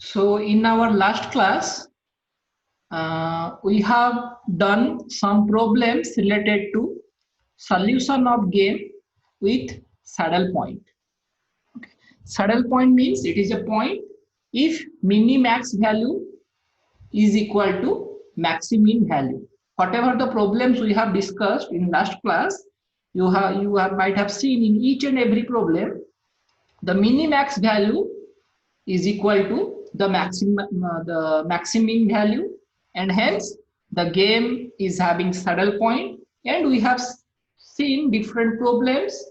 So in our last class, we have done some problems related to solution of game with saddle point. Okay. Saddle point means it is a point if minimax value is equal to maximin value. Whatever the problems we have discussed in last class, you might have seen in each and every problem, the minimax value is equal to the maximum value, and hence the game is having saddle point, and we have seen different problems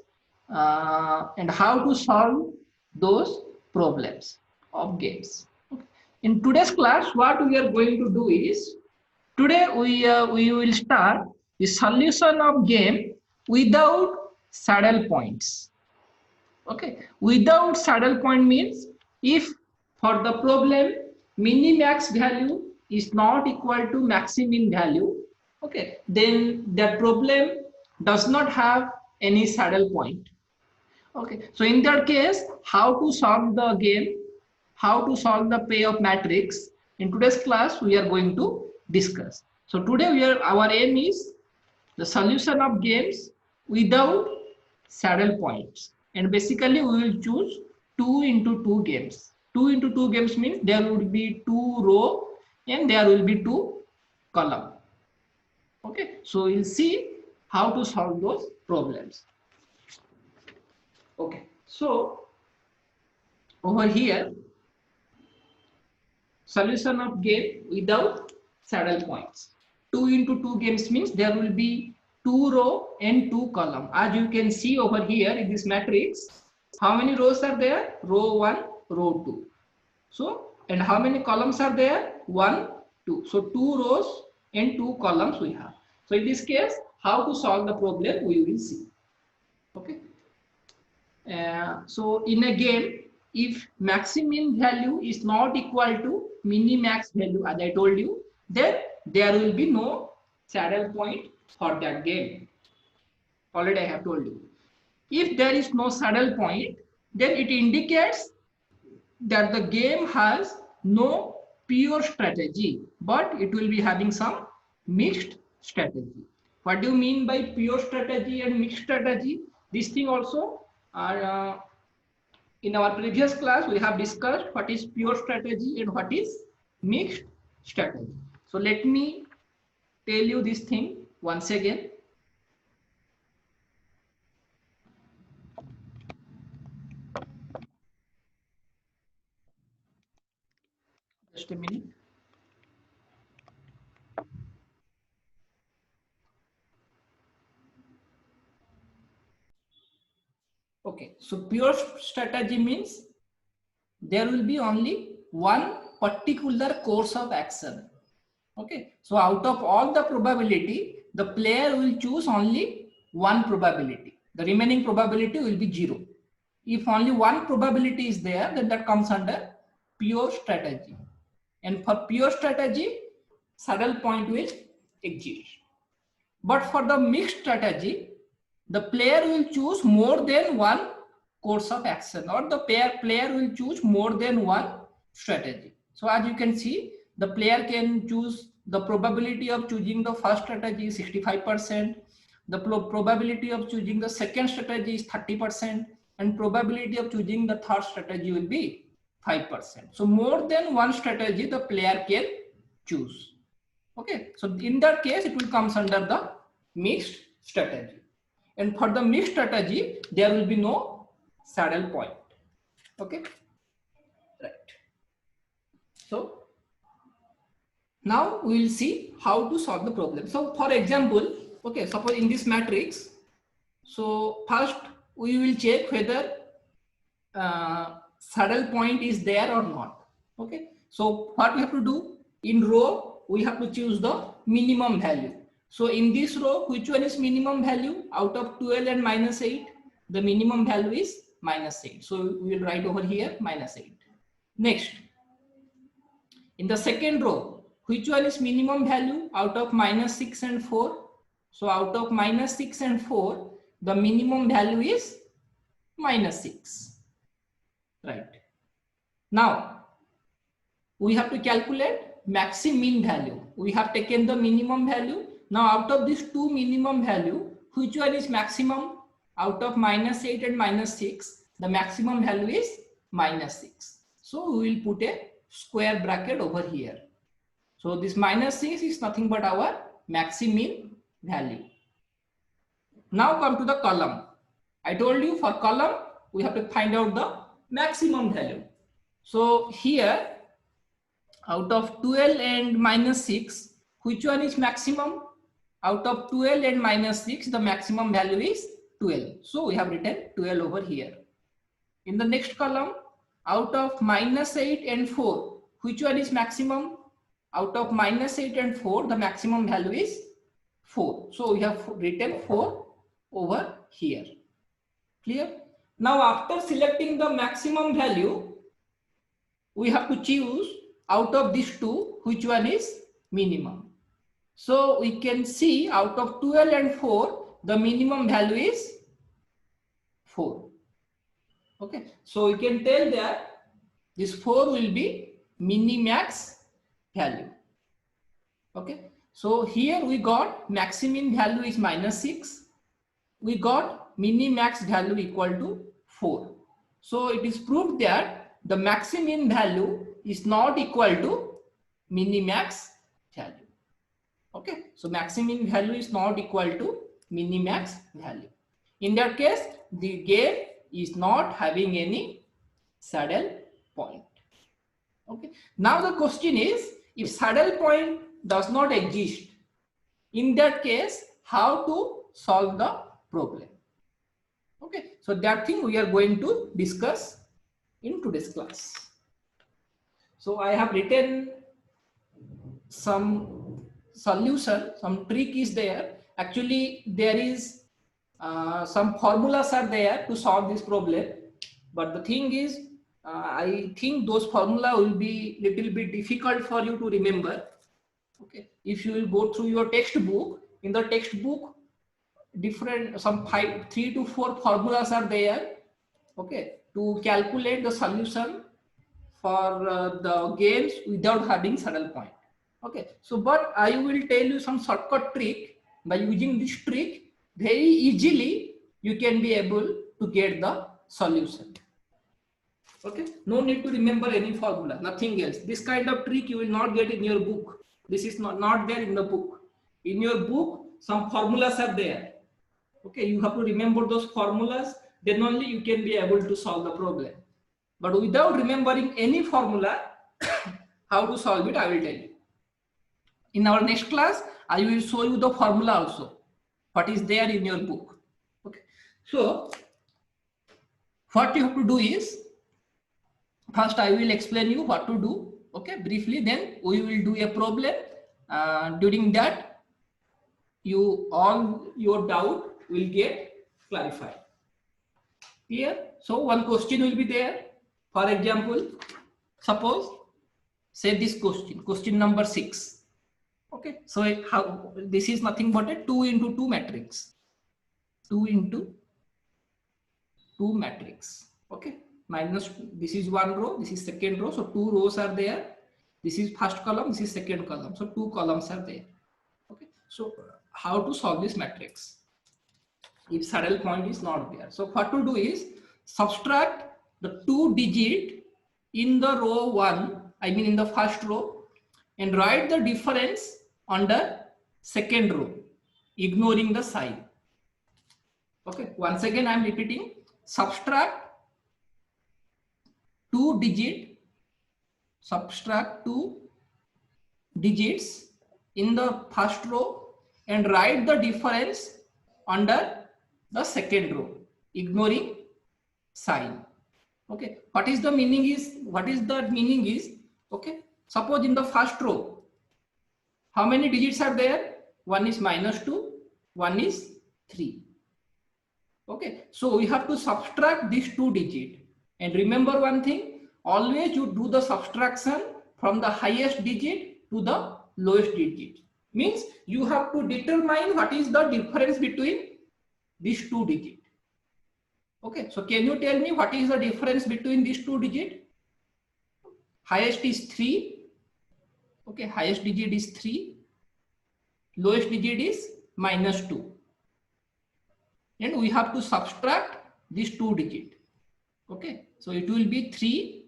and how to solve those problems of games. Okay. In today's class, what we are going to do is, today we will start the solution of game without saddle points. Okay, without saddle point means if for the problem minimax value is not equal to maximum value, okay, then that problem does not have any saddle point. Okay, so in that case, how to solve the game, how to solve the payoff matrix, in today's class we are going to discuss. So today our aim is the solution of games without saddle points, and basically we will choose 2 into 2 games. 2 into 2 games means there will be 2 row and there will be 2 column. Okay, so we'll see how to solve those problems. Okay, so over here, solution of game without saddle points. 2 into 2 games means there will be 2 row and 2 column. As you can see over here in this matrix, how many rows are there? Row 1, row 2. So, and how many columns are there? 1, 2. So 2 rows and 2 columns we have. So in this case, how to solve the problem we will see. Okay. So in a game, if maximum value is not equal to minimax value, as I told you, then there will be no saddle point for that game. Already I have told you. If there is no saddle point, then it indicates that the game has no pure strategy, but it will be having some mixed strategy. What do you mean by pure strategy and mixed strategy? This thing also are in our previous class we have discussed what is pure strategy and what is mixed strategy. So let me tell you this thing once again. Just a minute. Okay, so pure strategy means there will be only one particular course of action. Okay, so out of all the probability, the player will choose only one probability. The remaining probability will be 0. If only one probability is there, then that comes under pure strategy. And for pure strategy, saddle point will exist. But for the mixed strategy, the player will choose more than one course of action, or the player will choose more than one strategy. So as you can see, the player can choose, the probability of choosing the first strategy is 65%, the probability of choosing the second strategy is 30%, and probability of choosing the third strategy will be 5%. So more than one strategy the player can choose. Okay, so in that case it will comes under the mixed strategy. And for the mixed strategy, there will be no saddle point. Okay, right. So now we will see how to solve the problem. So for example, okay, suppose in this matrix, so first we will check whether saddle point is there or not. Okay, so what we have to do, in row we have to choose the minimum value. So in this row, which one is minimum value? Out of 12 and -8, the minimum value is -8. So we will write over here -8. Next, in the second row, which one is minimum value? Out of -6 and 4. So out of -6 and 4, the minimum value is -6. Right. Now, we have to calculate maximum value. We have taken the minimum value. Now out of these two minimum value, which one is maximum? Out of -8 and -6, the maximum value is -6. So we will put a square bracket over here. So this -6 is nothing but our maximum value. Now come to the column. I told you for column, we have to find out the maximum value. So here, out of 12 and -6, which one is maximum? Out of 12 and -6, the maximum value is 12. So we have written 12 over here. In the next column, out of -8 and 4, which one is maximum? Out of -8 and 4, the maximum value is 4. So we have written 4 over here. Clear? Now after selecting the maximum value, we have to choose out of these two, which one is minimum. So we can see out of 12 and 4, the minimum value is 4. Okay, so we can tell that this 4 will be minimax value. Okay, so here we got maximum value is -6. We got minimax value equal to 4. So it is proved that the maximum value is not equal to minimax value. Okay, so maximum value is not equal to minimax value. In that case, the game is not having any saddle point. Okay, now the question is, if saddle point does not exist, in that case, how to solve the problem? Okay, so that thing we are going to discuss in today's class. So I have written some solution, some trick is there. Actually, there is some formulas are there to solve this problem. But the thing is, I think those formula will be little bit difficult for you to remember. Okay, if you will go through your textbook, in the textbook, different some 3 to 4 formulas are there. Okay, to calculate the solution for the games without having saddle point. Okay, so but I will tell you some shortcut trick. By using this trick, very easily you can be able to get the solution. Okay, no need to remember any formula, nothing else. This kind of trick you will not get in your book. This is not there in the book. In your book, some formulas are there. Okay, you have to remember those formulas, then only you can be able to solve the problem. But without remembering any formula, how to solve it, I will tell you. In our next class, I will show you the formula also, what is there in your book. Okay, so what you have to do is, first I will explain you what to do. Okay, briefly, then we will do a problem. During that, all your doubt will get clarified. Clear? So one question will be there. For example, suppose say this question number 6. Okay, so how this is nothing but a 2 into 2 matrix. 2 into 2 matrix. Okay, minus this is one row, this is second row, so 2 rows are there. This is first column, this is second column, so 2 columns are there. Okay, so how to solve this matrix if saddle point is not there? So what to do is subtract the 2 digit in the row 1, I mean in the first row, and write the difference under second row, ignoring the sign. Okay, once again I am repeating, subtract 2 digits in the first row and write the difference under the second row, ignoring sign. Okay, what is the meaning is, okay, suppose in the first row, how many digits are there? One is -2, one is 3. Okay, so we have to subtract these 2 digits. And remember one thing, always you do the subtraction from the highest digit to the lowest digit. Means you have to determine what is the difference between these 2 digits. Okay, so can you tell me what is the difference between these 2 digits? highest is 3. Okay, highest digit is 3. Lowest digit is -2. And we have to subtract these 2 digit. Okay, so it will be 3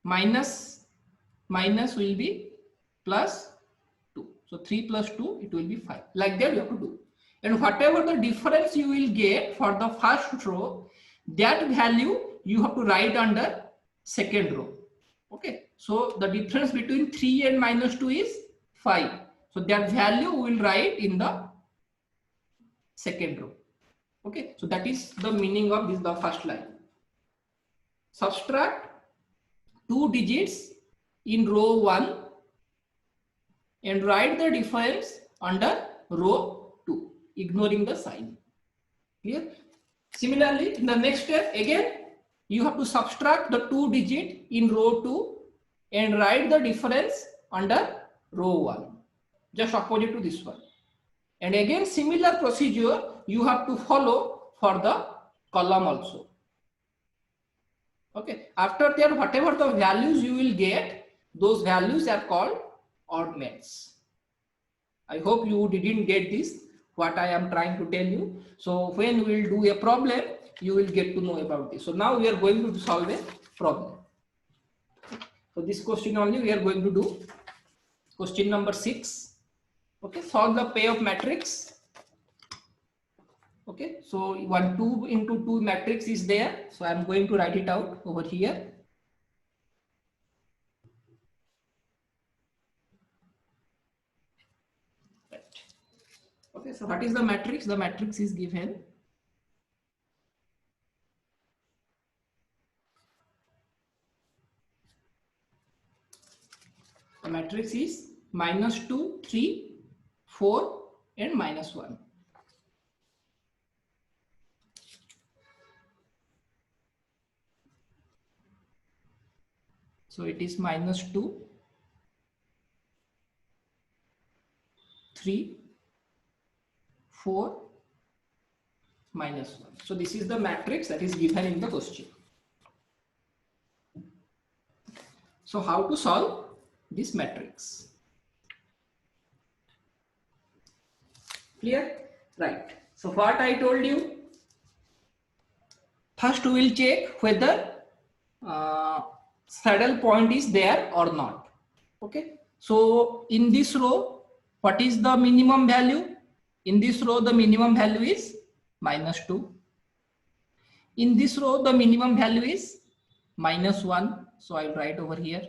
minus will be plus 2. So 3 plus 2, it will be 5. Like that you have to do. And whatever the difference you will get for the first row, that value you have to write under second row. Okay, so the difference between 3 and -2 is 5. So that value we will write in the second row. Okay, so that is the meaning of this, the first line. Subtract 2 digits in row 1 and write the difference under row 2, ignoring the sign. Clear? Similarly, in the next step, again, you have to subtract the 2 digit in row 2 and write the difference under row 1, just opposite to this one. And again, similar procedure you have to follow for the column also. Okay, after that, whatever the values you will get, those values are called oddments. I hope you didn't get this, what I am trying to tell you. So when we will do a problem, you will get to know about this. So now we are going to solve a problem. So this question only we are going to do. Question number 6. Okay, solve the payoff matrix. Okay, so 1 2 into 2 matrix is there. So I am going to write it out over here. Right. Okay, so what is the matrix? The matrix is given. The matrix is -2, 3, 4, and -1. So it is -2, 3, 4, -1. So this is the matrix that is given in the question. So how to solve this matrix? Clear? Right. So what I told you, first we will check whether saddle point is there or not. Okay. So in this row, what is the minimum value? In this row, the minimum value is -2. In this row, the minimum value is -1. So I'll write over here.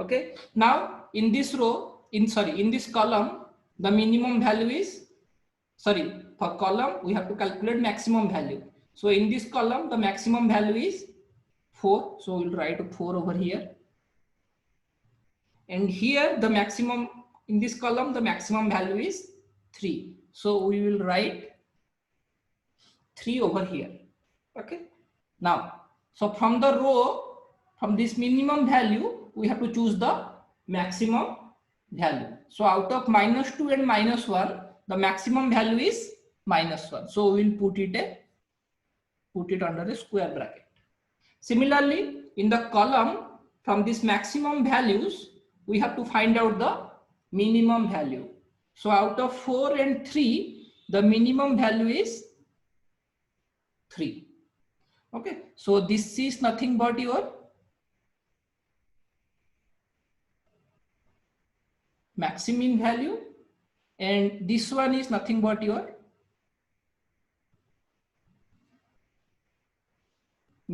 Okay. Now in this row, in this column, the minimum value is, for column we have to calculate maximum value. So in this column, the maximum value is 4. So we'll write 4 over here. And here the maximum, in this column, the maximum value is 3. So we will write 3 over here. Okay. Now, so from the row, from this minimum value, we have to choose the maximum value. So out of -2 and -1, the maximum value is -1. So we will put it under a square bracket. Similarly, in the column, from this maximum values, we have to find out the minimum value. So out of 4 and 3, the minimum value is 3. Okay, so this is nothing but your maximum value, and this one is nothing but your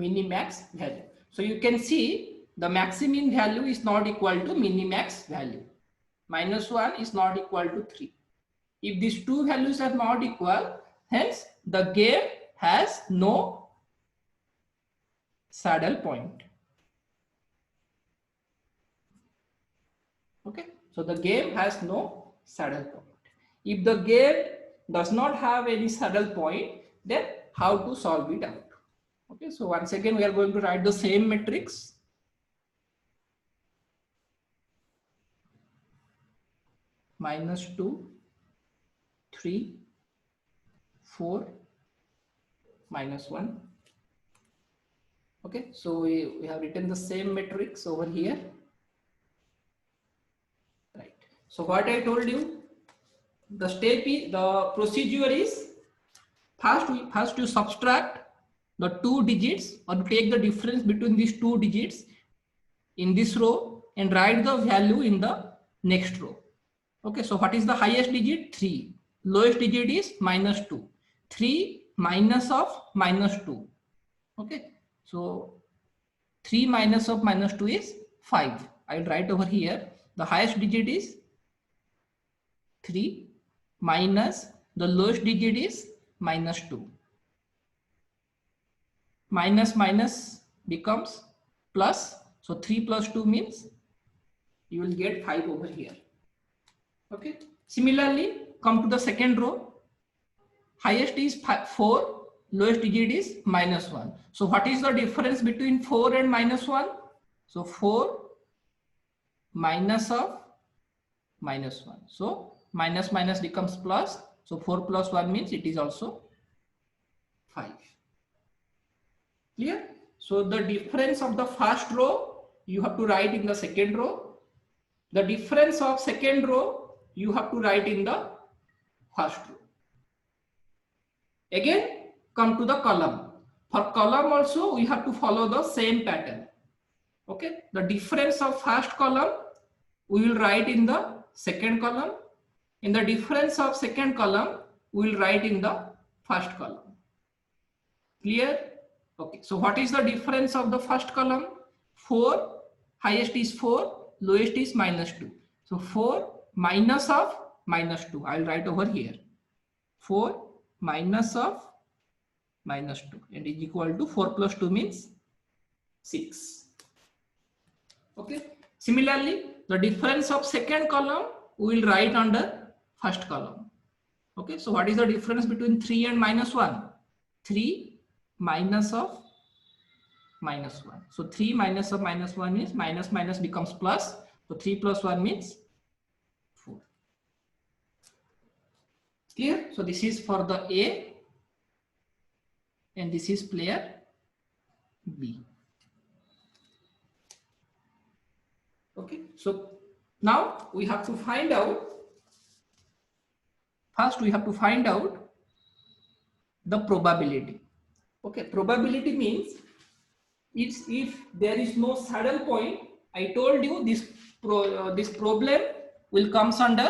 minimax value. So you can see the maximum value is not equal to minimax value. -1 is not equal to 3. If these two values are not equal, hence the game has no saddle point. Okay, so the game has no saddle point. If the game does not have any saddle point, then how to solve it out? Okay, so once again we are going to write the same matrix. -2, 3, 4, -1. Okay, so we have written the same matrix over here, right? So what I told you, the procedure is first you subtract the two digits or take the difference between these two digits in this row and write the value in the next row. Okay, so what is the highest digit? 3. Lowest digit is -2. 3 minus of -2. Okay, so 3 minus of -2 is 5. I'll write over here. The highest digit is 3 minus the lowest digit is -2. Minus minus becomes plus. So 3 plus 2 means you will get 5 over here. Okay. Similarly, come to the second row. Highest is 4, lowest digit is -1. So what is the difference between 4 and -1? So 4 minus of -1. So minus minus becomes plus. So 4 plus 1 means it is also 5. Clear? So the difference of the first row you have to write in the second row. The difference of second row you have to write in the first row. Again, come to the column. For column also we have to follow the same pattern. Okay, the difference of first column we will write in the second column. In the difference of second column we will write in the first column. Clear? Okay, so what is the difference of the first column? 4, highest is 4, lowest is -2. So 4 minus of -2. I will write over here. 4 minus of -2 and is equal to 4 plus 2 means 6. Okay. Similarly, the difference of second column we will write under first column. Okay. So what is the difference between 3 and -1? 3 minus of -1. So 3 minus of -1 means minus minus becomes plus. So 3 plus 1 means 4. Clear? So this is for the A and this is player B. Okay, so now we have to find out, first we have to find out the probability. Okay, probability means it's if there is no saddle point. I told you this problem will comes under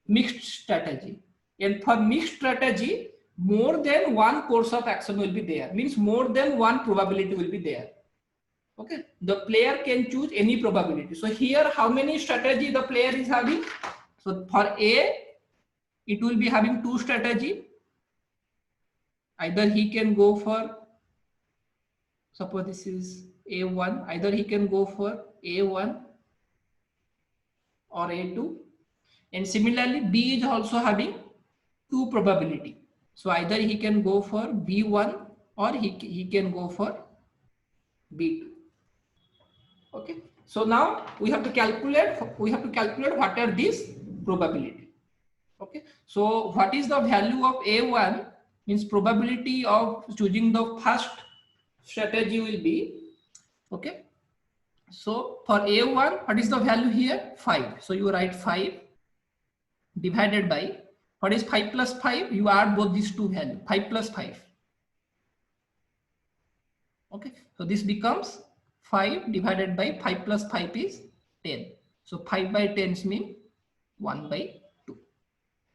mixed strategy, and for mixed strategy more than one course of action will be there, means more than one probability will be there. Okay, the player can choose any probability. So here how many strategy the player is having? So for A it will be having 2 strategy. Either he can go for, suppose this is A1, either he can go for A1 or A2, and similarly B is also having 2 probability. So either he can go for B1 or he can go for B2. Okay, so now we have to calculate what are these probability. Okay, so what is the value of A1 means probability of choosing the first strategy will be, okay, so for A1 what is the value here? 5. So you write 5 divided by, what is 5 plus 5? You add both these two values, 5 plus 5. Okay, so this becomes 5 divided by 5 plus 5 is 10. So 5 by 10 means 1 by 2.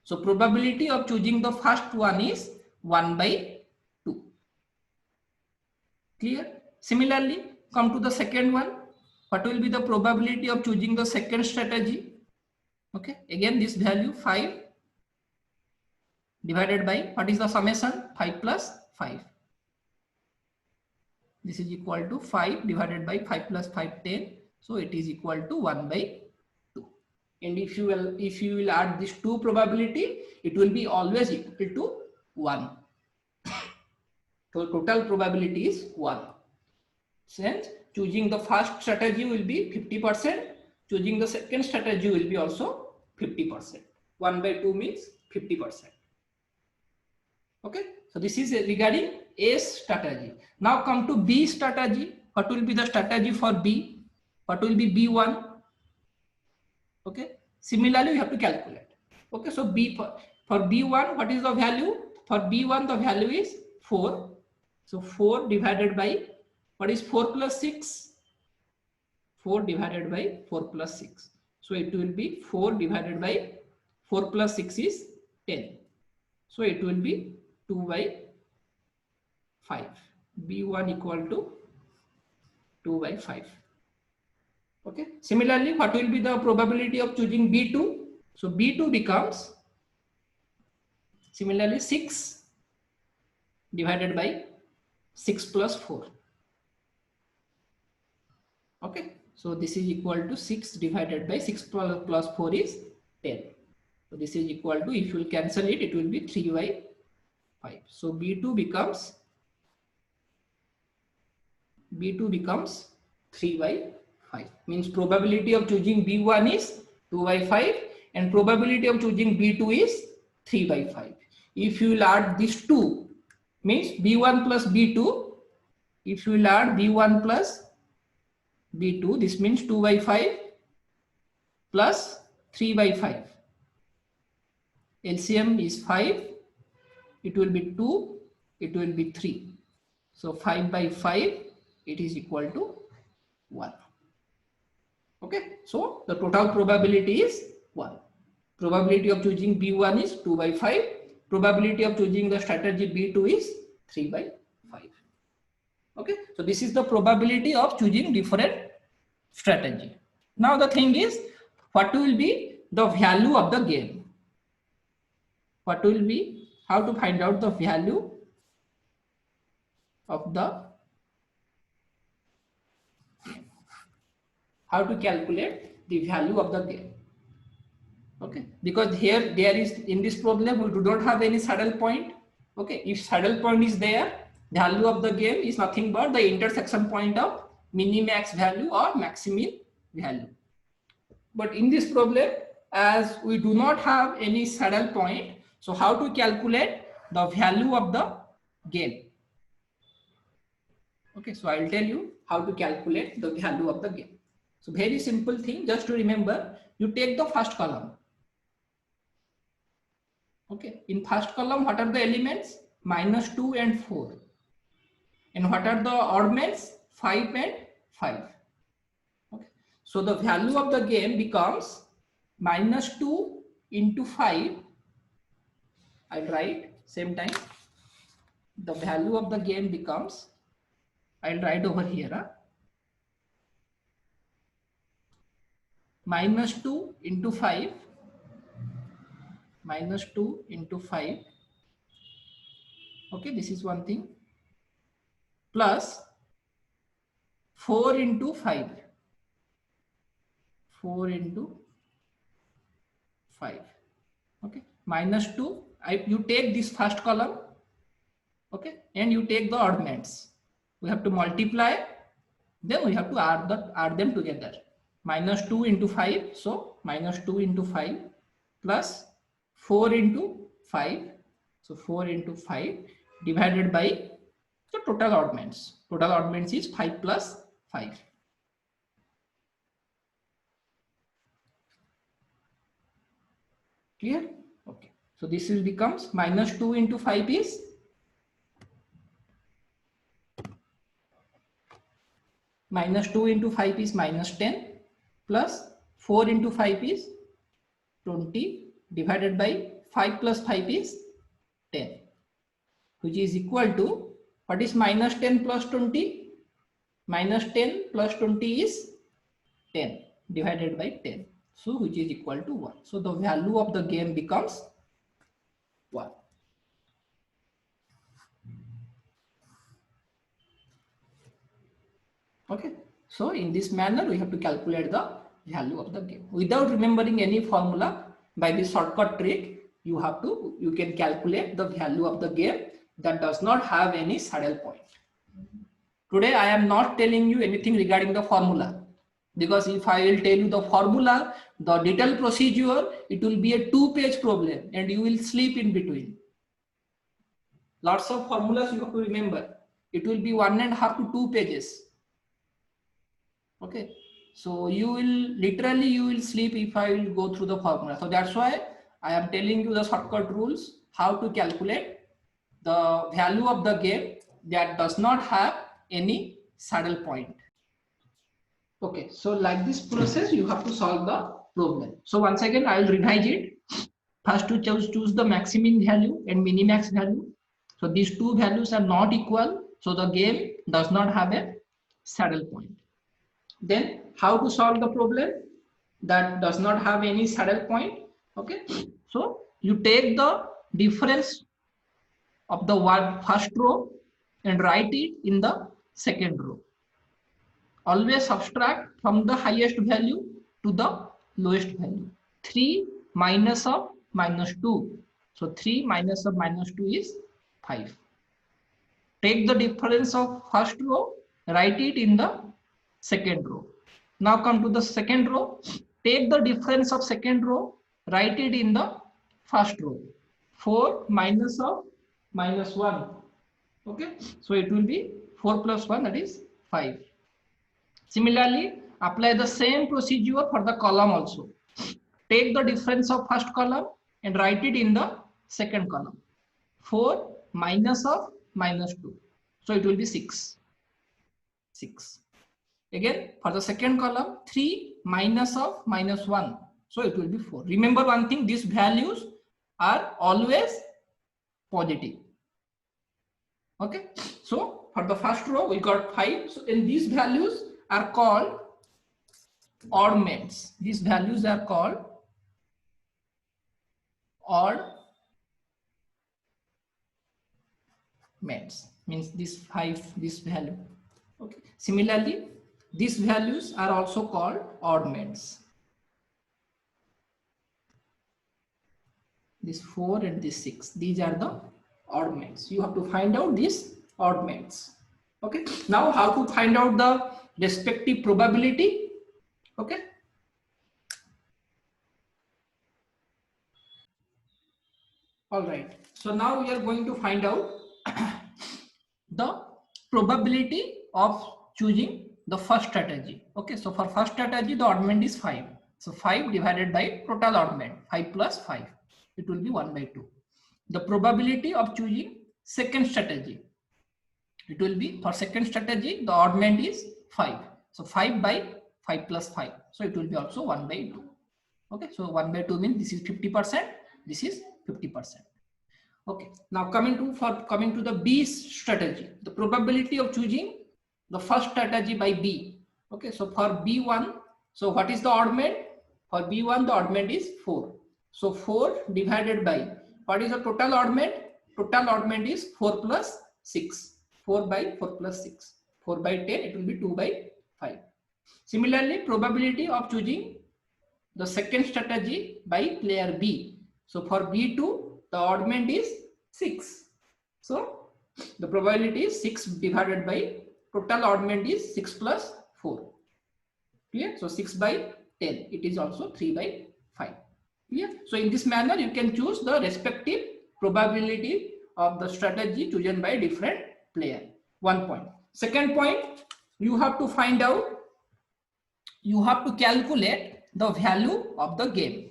So probability of choosing the first one is 1 by 2. Clear? Similarly, come to the second one. What will be the probability of choosing the second strategy? Okay, again this value 5 divided by, what is the summation? 5 plus 5. This is equal to 5 divided by 5 plus 5, 10. So it is equal to 1 by 2. And if you will add this 2 probability, it will be always equal to 1. So total probability is 1. Since choosing the first strategy will be 50%, choosing the second strategy will be also 50%. 1 by 2 means 50%. Okay, so this is regarding A strategy. Now come to B strategy. what will be the strategy for B, what will be B1. Okay, similarly we have to calculate. Okay, so B for B1, what is the value? For B1 the value is 4. So 4 divided by, what is 4 plus 6? 4 divided by 4 plus 6. So it will be 4 divided by 4 plus 6 is 10. So it will be 2 by 5. B1 equal to 2 by 5. Okay. Similarly, what will be the probability of choosing B2? So B2 becomes similarly 6 divided by 6 plus 4. Okay. So this is equal to 6 divided by 6 plus 4 is 10. So this is equal to, if you will cancel it, it will be 3 by 5. So B2 becomes 3 by 5. Means probability of choosing B1 is 2 by 5 and probability of choosing B2 is 3 by 5. If you will add these two, means B1 plus B2, if you will add B1 plus B2, this means 2 by 5 plus 3 by 5. LCM is 5, it will be 2, it will be 3. So 5 by 5, it is equal to 1. Okay, so the total probability is 1. Probability of choosing B1 is 2 by 5. Probability of choosing the strategy B2 is 3 by 5. Okay, so this is the probability of choosing different strategy. Now the thing is, what will be the value of the game? What will be, how to find out the value of the game? How to calculate the value of the game? Okay, because here there is, in this problem we do not have any saddle point. Okay, if saddle point is there, value of the game is nothing but the intersection point of minimax value or maximin value. But in this problem, as we do not have any saddle point, so how to calculate the value of the game? Okay, so I will tell you how to calculate the value of the game. So very simple thing, just to remember, you take the first column. Okay, in first column, what are the elements? -2 and 4. And what are the oddments? 5 and 5. Okay, so the value of the game becomes -2 into 5. I'll write same time. The value of the game becomes, I'll write over here, -2 into 5, -2 into 5. Okay, this is one thing, plus 4 into 5, 4 into 5. Okay, -2, you take this first column, okay, and you take the oddments. We have to multiply, then we have to add them together. -2 into 5, so -2 into 5 plus 4 into 5, so 4 into 5 divided by the total oddments. Total oddments is 5 plus 5. Clear? Okay. So this will becomes -2 into 5 is -2 into 5 is -10 plus 4 into 5 is 20 divided by 5 plus 5 is 10, which is equal to, what is -10 plus 20? -10 plus 20 is 10 divided by 10. So which is equal to 1. So the value of the game becomes 1. Okay. So in this manner, we have to calculate the value of the game. Without remembering any formula, by this shortcut trick, you can calculate the value of the game that does not have any saddle point. Today, I am not telling you anything regarding the formula, because if I will tell you the formula, the detailed procedure, it will be a 2-page problem and you will sleep in between. Lots of formulas you have to remember. It will be 1.5 to 2 pages. Okay, so you will literally you will sleep if I will go through the formula. So that's why I am telling you the shortcut rules, how to calculate the value of the game that does not have any saddle point. Okay, so like this process you have to solve the problem. So once again I will revise it. First to choose the maximum value and minimax value. So these two values are not equal, so the game does not have a saddle point. Then how to solve the problem that does not have any saddle point? Okay, so you take the difference of the first row and write it in the second row. Always subtract from the highest value to the lowest value. 3 minus of minus 2. So 3 minus of minus 2 is 5. Take the difference of first row, write it in the second row. Now come to the second row. Take the difference of second row, write it in the first row. 4 minus of minus 1. Okay, so it will be 4 plus 1, that is 5. Similarly, apply the same procedure for the column also. Take the difference of first column and write it in the second column. 4 minus of minus 2. So it will be 6. 6. Again, for the second column, 3 minus of minus 1. So it will be 4. Remember one thing, these values are always positive. Okay. So for the first row, we got 5. So and these values are called oddments. These values are called oddments. Means this 5, this value. Okay. Similarly, these values are also called oddments. This 4 and this 6. These are the oddments. You have to find out these oddments. Okay. Now, how to find out the respective probability? Okay. All right. So now we are going to find out the probability of choosing the first strategy. Okay. So for first strategy, the oddment is 5. So 5 divided by total oddment, 5 plus 5. It will be 1 by 2. The probability of choosing second strategy. It will be for second strategy, the oddment is 5. So 5 by 5 plus 5. So it will be also 1 by 2. Okay, so 1 by 2 means this is 50%, this is 50%. Okay, now coming to the B strategy, the probability of choosing the first strategy by B. Okay, so for B1, so what is the oddment? For B1, the oddment is 4. So 4 divided by, what is the total oddment? Total oddment is 4 plus 6. 4 by 4 plus 6. 4 by 10, it will be 2 by 5. Similarly, probability of choosing the second strategy by player B. So for B2, the oddment is 6. So the probability is 6 divided by total oddment is 6 plus 4. Clear? So 6 by 10. It is also 3 by 5. Clear? So in this manner, you can choose the respective probability of the strategy chosen by different player. 1 point. Second point, you have to find out, you have to calculate the value of the game.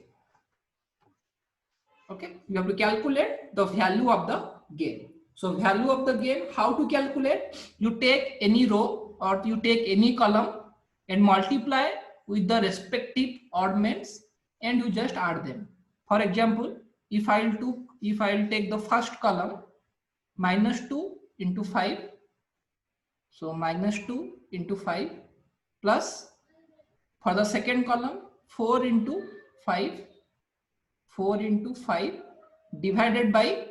Okay, you have to calculate the value of the game. So value of the game, how to calculate? You take any row or you take any column and multiply with the respective oddments and you just add them. For example, if I'll take the first column, minus 2 into 5. So minus 2 into 5 plus, for the second column, 4 into 5. 4 into 5 divided by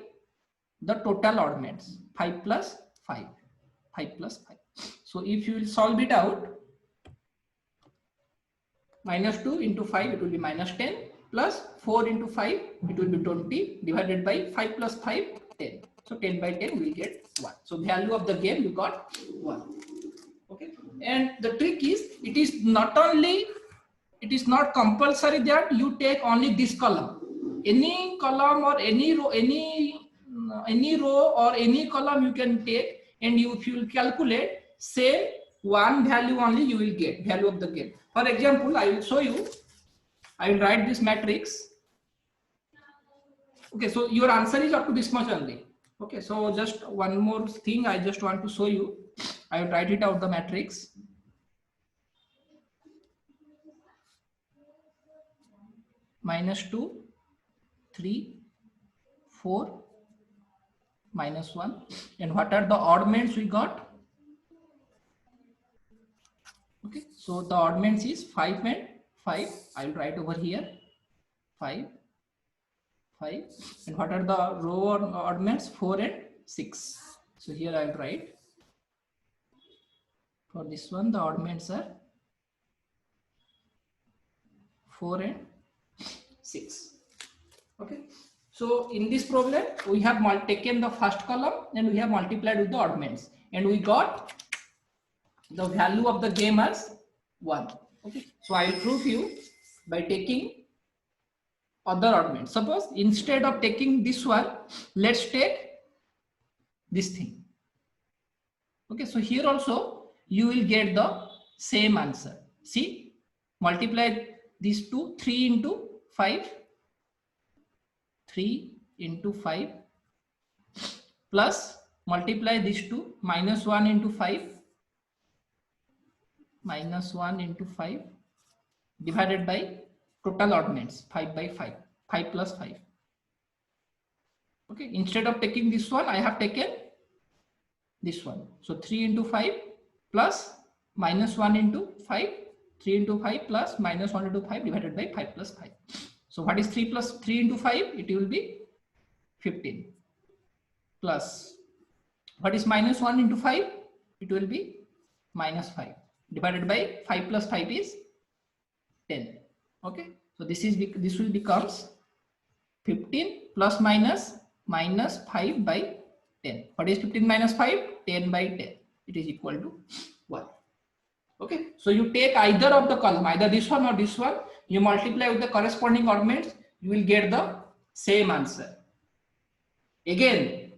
the total oddments, 5 plus 5. 5 plus 5. So if you will solve it out, minus 2 into 5, it will be minus 10, plus 4 into 5, it will be 20, divided by 5 plus 5, 10. So 10 by 10, we will get 1. So value of the game, you got 1. Okay. And the trick is, it is not compulsory that you take only this column. Any column or any row, any row or any column you can take, and if you calculate, say one value only you will get, value of the game. For example, I will show you. I will write this matrix. Okay, so your answer is up to this much only. Okay, so just one more thing I just want to show you. I will write it out the matrix. -2, 3, 4, -1. And what are the oddments we got? Okay, so the oddments is 5 and 5. I will write over here 5, 5. And what are the row or oddments? 4 and 6. So here I will write for this one the oddments are 4 and 6. Okay, so in this problem we have taken the first column and we have multiplied with the oddments and we got the value of the game as 1. Okay, so I will prove you by taking other oddments. Suppose instead of taking this one, let's take this thing. Okay, so here also you will get the same answer. See, multiply these two, 3 into 5, 3 into 5 plus multiply these two, -1 into 5, -1 into 5 divided by total oddments 5 by 5, 5 plus 5. Okay, instead of taking this one, I have taken this one. So 3 into 5 plus -1 into 5, 3 into 5 plus -1 into 5 divided by 5 plus 5. So what is 3 plus 3 into 5? It will be 15 plus what is -1 into 5? It will be -5 divided by 5 plus 5 is 10. Okay, so this will becomes 15 plus minus -5 by 10. What is 15 minus 5? 10 by 10. It is equal to 1. Okay, so you take either of the column, either this one or this one, you multiply with the corresponding oddments, you will get the same answer. Again,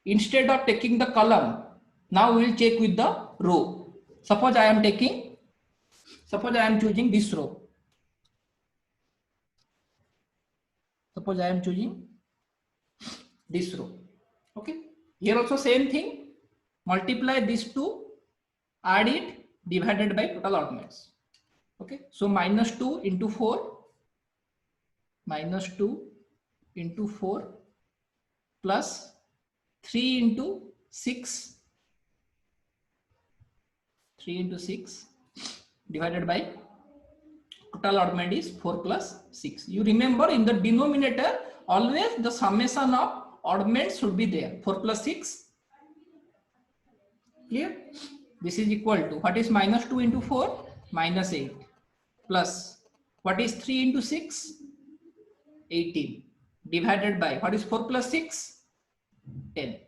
instead of taking the column, now we will check with the row. Suppose I am choosing this row. Suppose I am choosing this row. Okay, here also same thing, multiply these two, add it, divided by total oddments. Okay, so -2 into 4, -2 into 4 plus 3 into 6, 3 into 6 divided by total oddment is 4 plus 6. You remember in the denominator always the summation of oddments should be there. 4 plus 6. Clear? This is equal to what is -2 into 4? -8 plus what is 3 into 6? 18 divided by what is 4 plus 6? 10.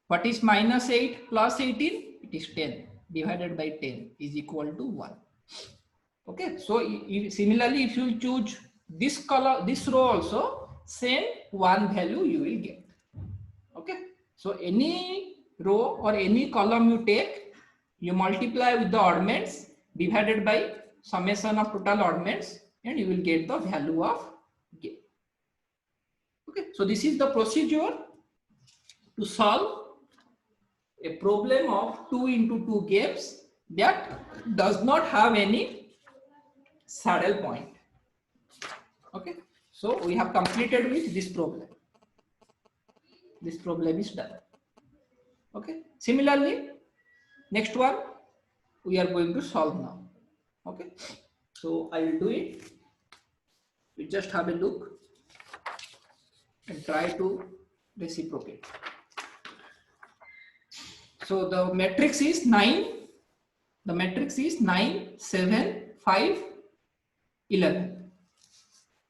What is -8 plus 18? It is 10 divided by 10 is equal to 1. Okay, so similarly if you choose this color, this row also, same one value you will get. Okay, so any row or any column you take, you multiply with the oddments divided by summation of total oddments and you will get the value of game. Okay, so this is the procedure to solve a problem of 2 into 2 games that does not have any saddle point. Okay, so we have completed with this problem. This problem is done. Okay, similarly, next one we are going to solve now. Okay, so I will do it. We just have a look and try to reciprocate. So the matrix is 9. The matrix is 9, 7, 5, 11.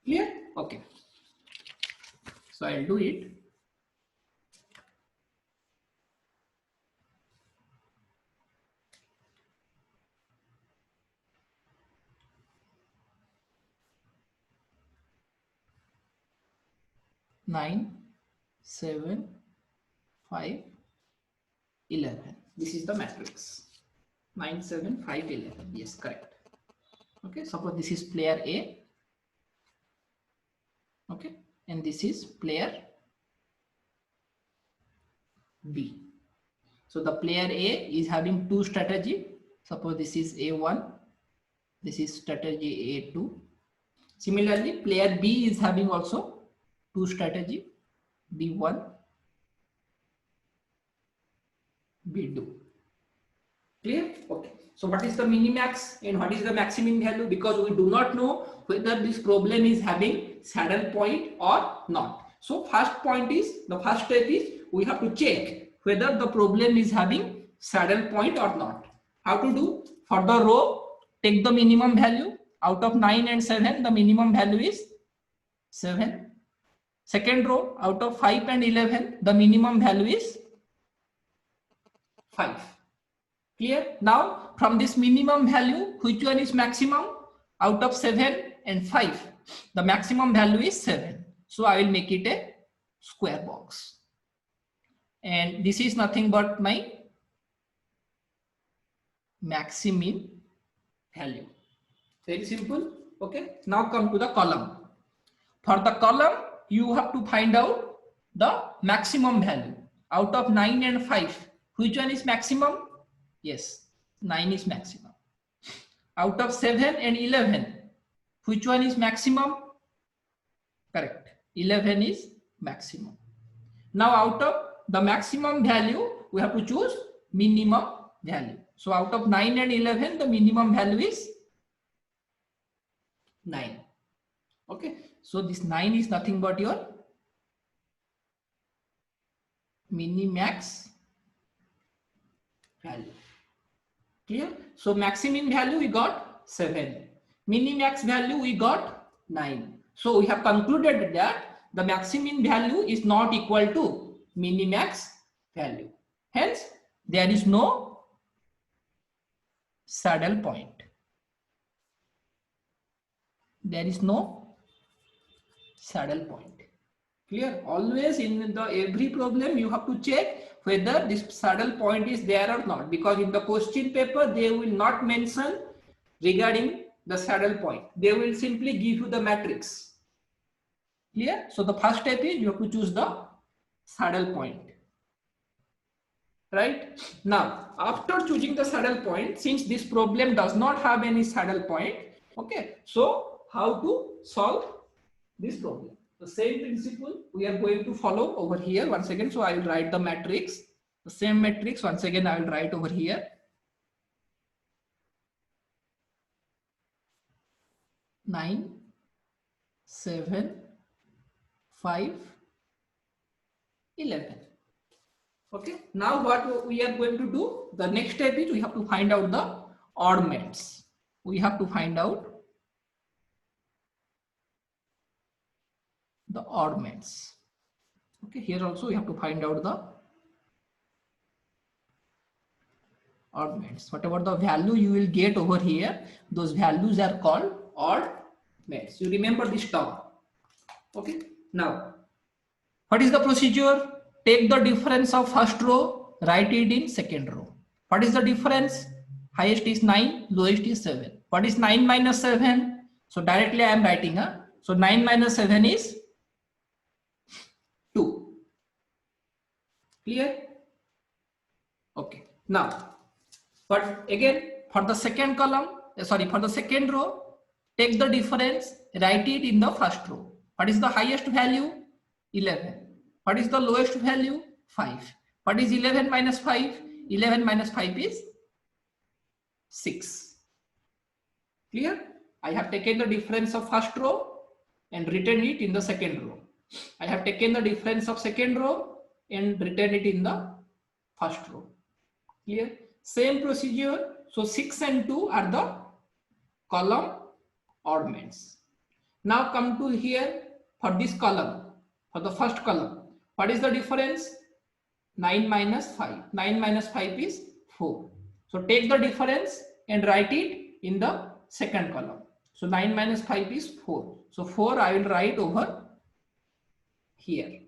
Clear? Okay. So I'll do it. Nine, 7, 5, 11. This is the matrix. 9, 7, 5, 11. Yes, correct. Okay, suppose this is player A. Okay, and this is player B. So the player A is having two strategy. Suppose this is A1. This is strategy A2. Similarly, player B is having also two strategy, B1, B2. Clear? Okay. So what is the minimax and what is the maximum value? Because we do not know whether this problem is having saddle point or not. So first step is we have to check whether the problem is having saddle point or not. How to do? For the row, take the minimum value. Out of 9 and 7, the minimum value is 7. Second row, out of 5 and 11, the minimum value is 5. Clear? Now, from this minimum value, which one is maximum? Out of 7 and 5, the maximum value is 7. So I will make it a square box. And this is nothing but my maximum value. Very simple. Okay. Now come to the column. For the column, you have to find out the maximum value. Out of 9 and 5, which one is maximum? Yes, 9 is maximum. Out of 7 and 11, which one is maximum? Correct. 11 is maximum. Now out of the maximum value, we have to choose minimum value. So out of 9 and 11, the minimum value is 9. Okay. So this 9 is nothing but your minimax value. Clear? So maximum value we got 7. Minimax value we got 9. So we have concluded that the maximum value is not equal to minimax value. Hence, there is no saddle point. There is no saddle point. Clear? Always in the every problem you have to check whether this saddle point is there or not, because in the question paper they will not mention regarding the saddle point. They will simply give you the matrix. Clear? So the first step is you have to choose the saddle point. Right? Now, after choosing the saddle point, since this problem does not have any saddle point, okay, so how to solve this problem? The same principle we are going to follow over here. Once again, so I will write the matrix. The same matrix, once again, I will write over here. 9, 7, 5, 11. Okay. Now what we are going to do? The next step is we have to find out the oddments. We have to find out the oddments. Okay, here also we have to find out the oddments. Whatever the value you will get over here, those values are called oddments. You remember this term. Okay. Now, what is the procedure? Take the difference of first row, write it in second row. What is the difference? Highest is 9, lowest is 7. What is 9 minus 7? So directly I am writing. So 9 minus 7 is 2. Clear? Okay. Now, but again, for the second column, for the second row, take the difference, write it in the first row. What is the highest value? 11. What is the lowest value? 5. What is 11 minus 5? 11 minus 5 is 6. Clear? I have taken the difference of first row and written it in the second row. I have taken the difference of second row and written it in the first row. Clear? Same procedure. So 6 and 2 are the column oddments. Now come to here for this column, for the first column. What is the difference? 9 minus 5. 9 minus 5 is 4. So take the difference and write it in the second column. So 9 minus 5 is 4. So 4 I will write over here.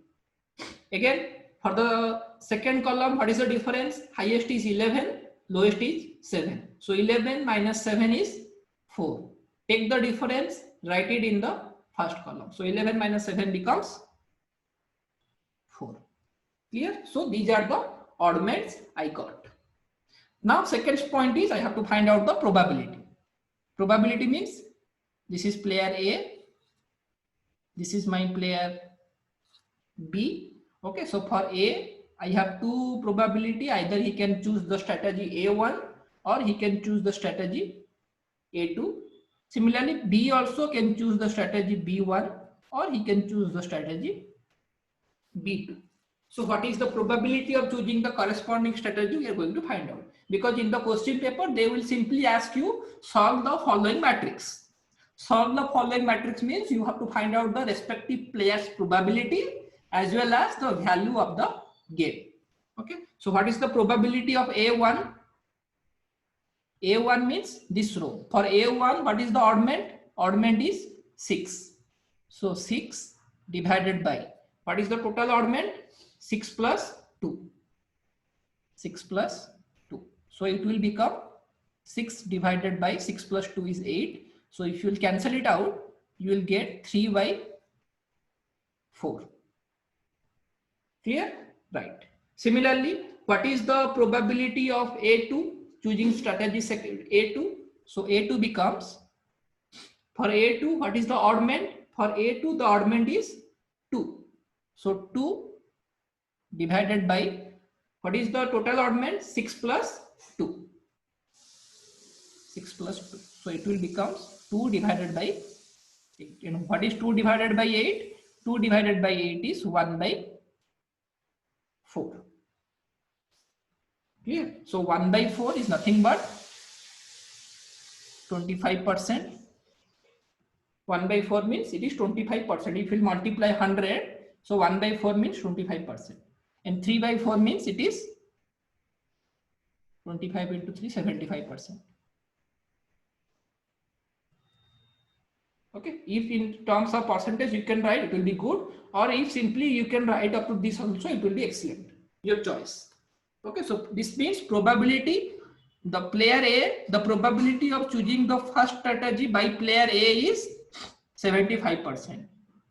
Again, For the second column, what is the difference? Highest is 11, lowest is 7. So 11 minus 7 is 4. Take the difference, write it in the first column. So 11 minus 7 becomes 4. Clear? So these are the oddments I got. Now second point is I have to find out the probability. Probability means this is player A, this is my player B. Okay, so for A, I have two probability. Either he can choose the strategy A1 or he can choose the strategy A2. Similarly, B also can choose the strategy B1 or he can choose the strategy B2. So what is the probability of choosing the corresponding strategy? We are going to find out. Because in the question paper, they will simply ask you solve the following matrix. Solve the following matrix means you have to find out the respective player's probability as well as the value of the game. Okay. So what is the probability of A1? A1 means this row. For A1, what is the oddment? Oddment is 6. So 6 divided by, what is the total oddment? 6 plus 2. 6 plus 2. So it will become 6 divided by 6 plus 2 is 8. So if you will cancel it out, you will get 3 by 4. Clear? Right. Similarly, what is the probability of A2? Choosing strategy second A2. So A2 becomes, for A2, what is the oddment? For A2, the oddment is 2. So 2 divided by, what is the total oddment? 6 plus 2. 6 plus 2. So it will become 2 divided by 8. You know, what is 2 divided by 8? 2 divided by 8 is 1 by 4. Clear? So 1 by 4 is nothing but 25%. 1 by 4 means it is 25%. If you multiply 100, so 1 by 4 means 25%. And 3 by 4 means it is 25 into 3, 75%. Okay, if in terms of percentage you can write, it will be good, or if simply you can write up to this also, it will be excellent. Your choice. Okay, so this means probability, the player A, the probability of choosing the first strategy by player A is 75%,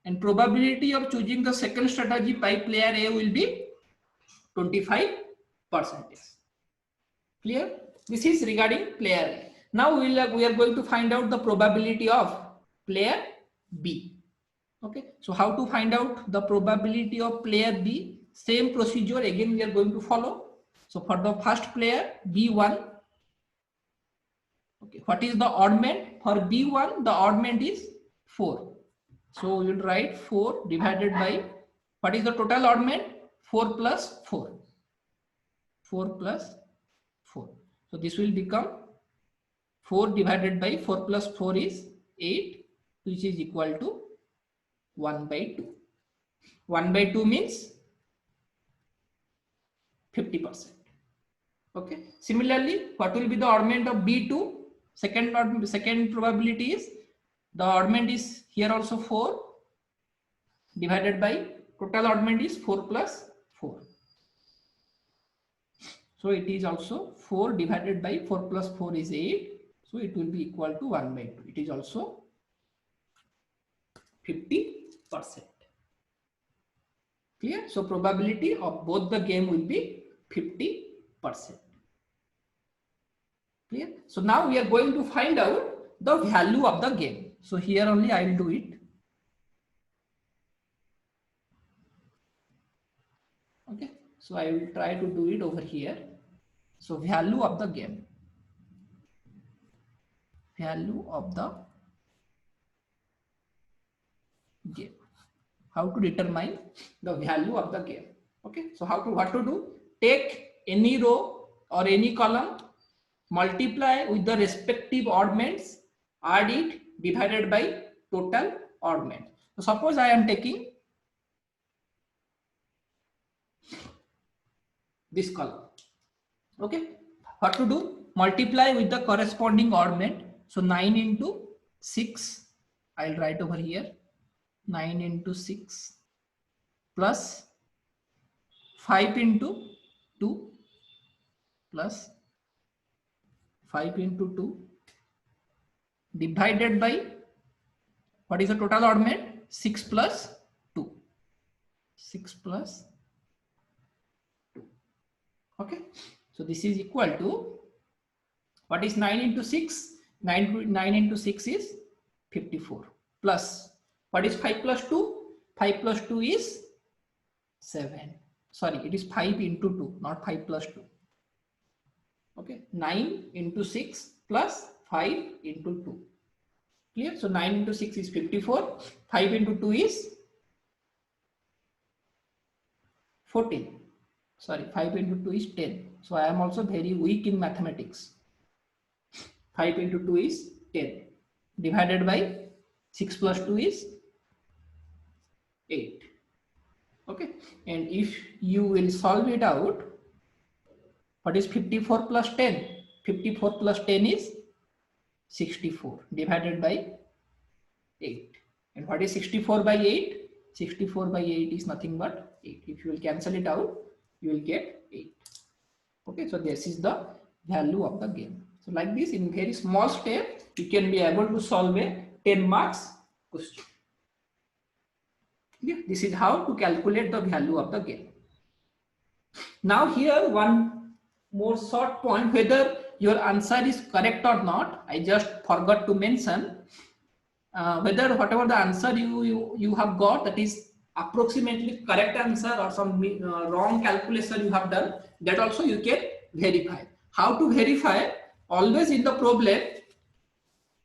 and probability of choosing the second strategy by player A will be 25%. Clear? This is regarding player A. Now we are going to find out the probability of player B. Okay, so how to find out the probability of player B? Same procedure again we are going to follow. So for the first player B1, okay, what is the oddment? For B1, the oddment is 4. So you will write 4 divided by, what is the total oddment? 4 plus 4. 4 plus 4. So this will become 4 divided by 4 plus 4 is 8, which is equal to 1 by 2. 1 by 2 means 50%. Okay. Similarly, what will be the oddment of B2? Second probability is, the oddment is here also 4 divided by, total oddment is 4 plus 4. So it is also 4 divided by 4 plus 4 is 8. So it will be equal to 1 by 2. It is also 50%. Clear? So probability of both the game will be 50%. Clear? So now we are going to find out the value of the game. So here only I will do it. Okay. So I will try to do it over here. So value of the game. Value of the game. How to determine the value of the game? Okay. So what to do? Take any row or any column, multiply with the respective oddments, add it, divided by total oddments. So suppose I am taking this column. Okay. What to do? Multiply with the corresponding oddment. So 9 into 6, I'll write over here, 9 into 6 plus 5 into 2 plus 5 into 2 divided by, what is the total oddment? 6 plus 2. 6 plus 2. Okay. So this is equal to, what is 9 into 6? 9 into 6 is 54. Plus, what is 5 plus 2? 5 plus 2 is 7. Sorry, it is 5 into 2, not 5 plus 2. Okay, 9 into 6 plus 5 into 2. Clear? So 9 into 6 is 54. 5 into 2 is 14. Sorry, 5 into 2 is 10. So I am also very weak in mathematics. 5 into 2 is 10. Divided by 6 plus 2 is 8. Okay, and if you will solve it out, what is 54 plus 10? 54 plus 10 is 64 divided by 8. And what is 64 by 8? 64 by 8 is nothing but 8. If you will cancel it out, you will get 8. Okay, so this is the value of the game. So like this, in very small step, you can be able to solve a 10 marks question. Yeah, this is how to calculate the value of the game. Now here one more short point, whether your answer is correct or not, I just forgot to mention. Whether whatever the answer you have got, that is approximately correct answer or some wrong calculation you have done, that also you can verify. How to verify? Always in the problem,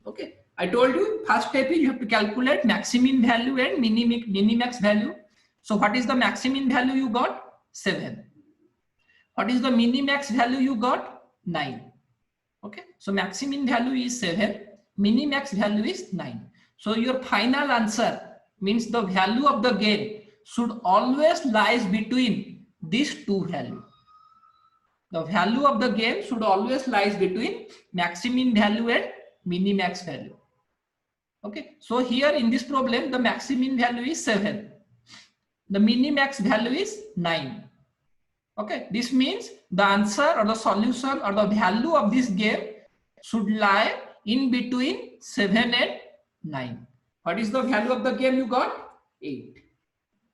okay, I told you first step is you have to calculate maximum value and minimax value. So what is the maximum value you got? 7. What is the minimax value you got? 9. Okay, so maximum value is 7, minimax value is 9. So your final answer means the value of the game should always lies between these two values. The value of the game should always lies between maximum value and minimax value. Okay, so here in this problem, the maximum value is 7. The minimax value is 9. Okay, this means the answer or the solution or the value of this game should lie in between 7 and 9. What is the value of the game you got? 8.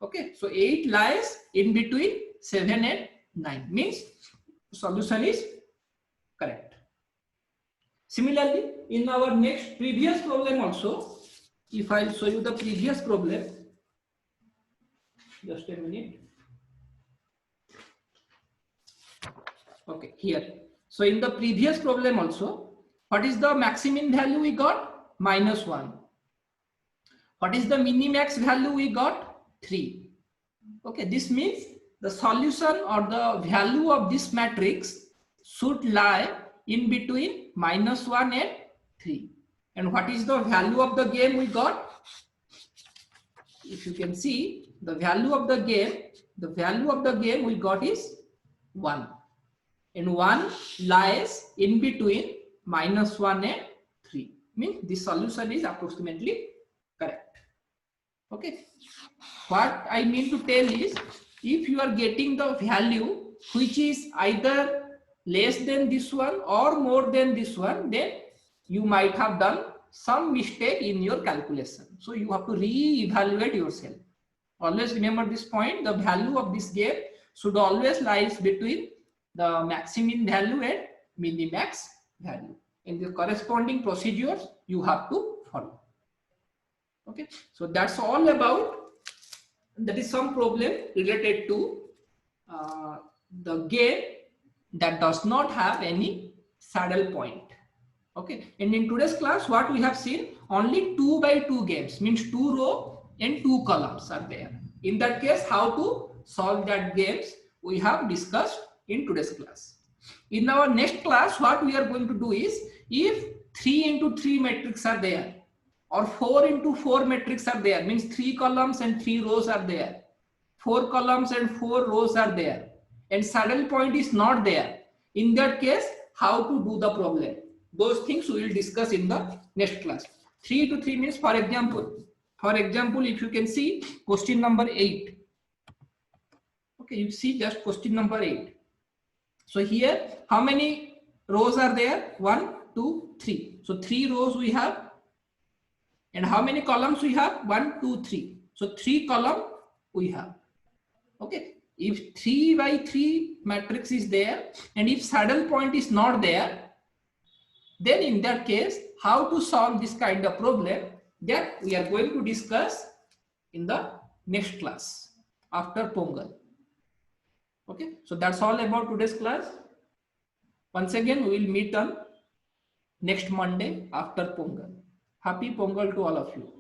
Okay, so 8 lies in between 7 and 9, means solution is correct. Similarly, in our next previous problem also, if I show you the previous problem, just a minute. Okay, here. So in the previous problem also, what is the maximum value we got? -1. What is the minimax value we got? 3. Okay, this means the solution or the value of this matrix should lie in between -1 and 3. And what is the value of the game we got? If you can see the value of the game we got is 1. And 1 lies in between -1 and 3. Means the solution is approximately correct. Okay. What I mean to tell is, if you are getting the value which is either less than this one or more than this one, then you might have done some mistake in your calculation. So you have to re-evaluate yourself. Always remember this point, the value of this game should always lies between the maximum value and minimax value. In the corresponding procedures you have to follow. Okay, so that's all about, that is some problem related to the game that does not have any saddle point. Okay, and in today's class what we have seen, only 2 by 2 games, means 2 rows and 2 columns are there. In that case, how to solve that games we have discussed in today's class. In our next class, what we are going to do is, if 3 into 3 matrix are there or 4 into 4 matrix are there, means 3 columns and 3 rows are there, 4 columns and 4 rows are there, and saddle point is not there. In that case, how to do the problem? Those things we will discuss in the next class. 3 to 3 means, for example, if you can see question number 8. Okay, you see just question number 8. So here, how many rows are there? 1, 2, 3. So 3 rows we have. And how many columns we have? 1, 2, 3. So 3 column we have. Okay. If 3 by 3 matrix is there, and if saddle point is not there, then in that case, how to solve this kind of problem, that we are going to discuss in the next class after Pongal. Okay, so that's all about today's class. Once again, we will meet on next Monday after Pongal. Happy Pongal to all of you.